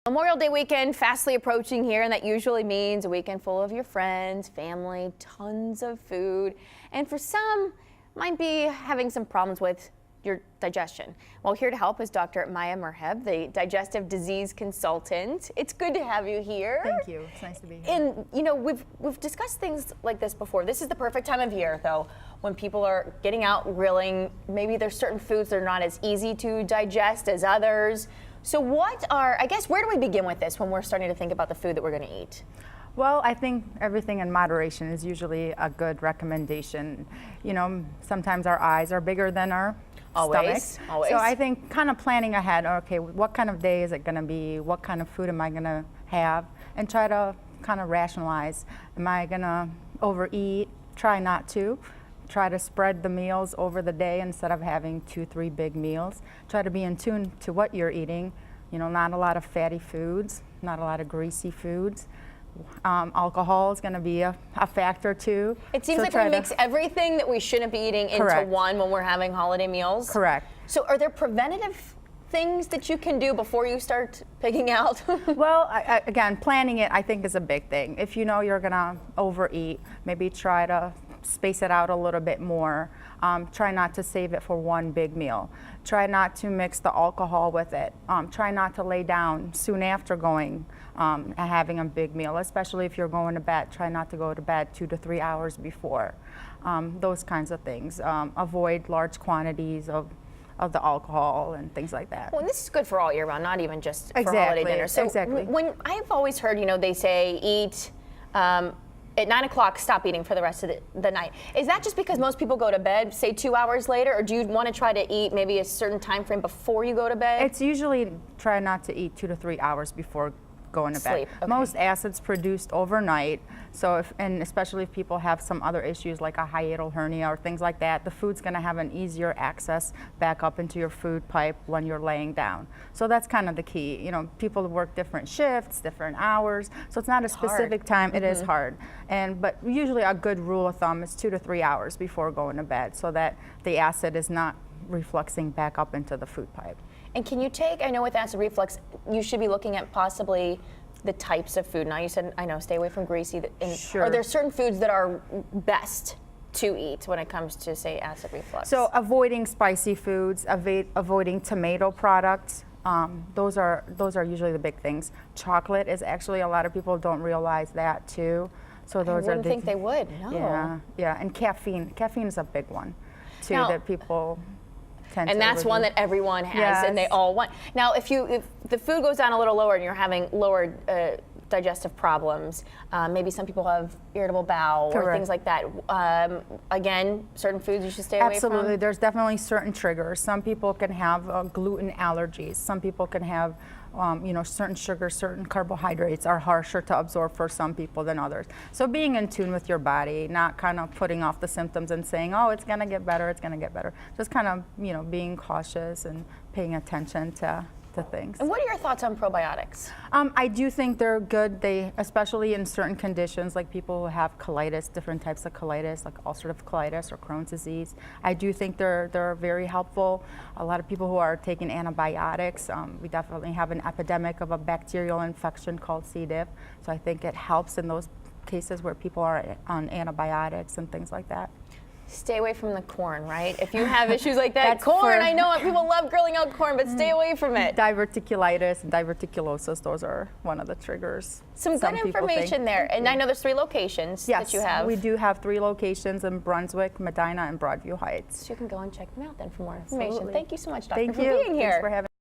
Memorial Day weekend fastly approaching here, and that usually means a weekend full of your friends, family, tons of food, and for some, might be having some problems with your digestion. Well, here to help is Dr. Maya Merheb, the digestive disease consultant. It's good to have you here. Thank you. It's nice to be here. And you know, we've discussed things like this before. This is the perfect time of year, though, when people are getting out grilling. Maybe there's certain foods that are not as easy to digest as others. So I guess, where do we begin with this when we're starting to think about the food that we're going to eat? Well, I think everything in moderation is usually a good recommendation. You know, sometimes our eyes are bigger than our stomachs. Always. So I think kind of planning ahead, okay, what kind of day is it going to be? What kind of food am I going to have? And try to kind of rationalize. Am I going to overeat? Try not to. Try to spread the meals over the day instead of having 2-3 big meals. Try to be in tune to what you're eating. You know, not a lot of fatty foods, not a lot of greasy foods. Alcohol is going to be a factor too. It seems like we mix everything that we shouldn't be eating into one when we're having holiday meals. Correct. So are there preventative things that you can do before you start picking out? Well, again, planning it I think is a big thing. If you know you're going to overeat, maybe try to space it out a little bit more. Try not to save it for one big meal. Try not to mix the alcohol with it. Try not to lay down soon after going and having a big meal, especially if you're going to bed. Try not to go to bed 2 to 3 hours before. Those kinds of things. Avoid large quantities of the alcohol and things like that. Well, this is good for all year round, not even just for holiday dinner. So when I've always heard, you know, they say eat at 9 o'clock, stop eating for the rest of the night. Is that just because most people go to bed, say 2 hours later, or do you want to try to eat maybe a certain time frame before you go to bed? It's usually try not to eat 2 to 3 hours before going to bed. Okay. Most acids produced overnight, so and especially if people have some other issues like a hiatal hernia or things like that, the food's going to have an easier access back up into your food pipe when you're laying down. So that's kind of the key. You know, people work different shifts, different hours, so it's not a specific time. It is hard, but usually a good rule of thumb is 2 to 3 hours before going to bed, so that the acid is not refluxing back up into the food pipe. And can you take, I know with acid reflux, you should be looking at possibly the types of food. Now you said, I know, stay away from greasy. Sure. Are there certain foods that are best to eat when it comes to, say, acid reflux? So avoiding spicy foods, avoiding tomato products. Those are usually the big things. Chocolate is actually, a lot of people don't realize that too. So those I wouldn't think they would, no. Yeah, and caffeine. Caffeine is a big one too, that people and that's one that everyone has, and they all want. Now, if the food goes down a little lower and you're having lower digestive problems, maybe some people have irritable bowel or things like that. Again, certain foods you should stay away from? Absolutely. There's definitely certain triggers. Some people can have gluten allergies. Some people can have you know, certain sugars, certain carbohydrates are harsher to absorb for some people than others. So being in tune with your body, not kind of putting off the symptoms and saying, oh, it's going to get better, it's going to get better. Just kind of, you know, being cautious and paying attention to things. And what are your thoughts on probiotics? I do think they're good. They, especially in certain conditions, like people who have colitis, different types of colitis, like ulcerative colitis or Crohn's disease. I do think they're very helpful. A lot of people who are taking antibiotics, we definitely have an epidemic of a bacterial infection called C. diff. So I think it helps in those cases where people are on antibiotics and things like that. Stay away from the corn, right? If you have issues like that, corn, I know people love grilling out corn, but stay away from it. Diverticulitis and diverticulosis, those are one of the triggers. Some good information there. And I know there's 3 locations that you have. Yes, we do have 3 locations in Brunswick, Medina, and Broadview Heights. So you can go and check them out then for more information. Absolutely. Thank you so much, Doctor, Thank for you. being here. Thanks for having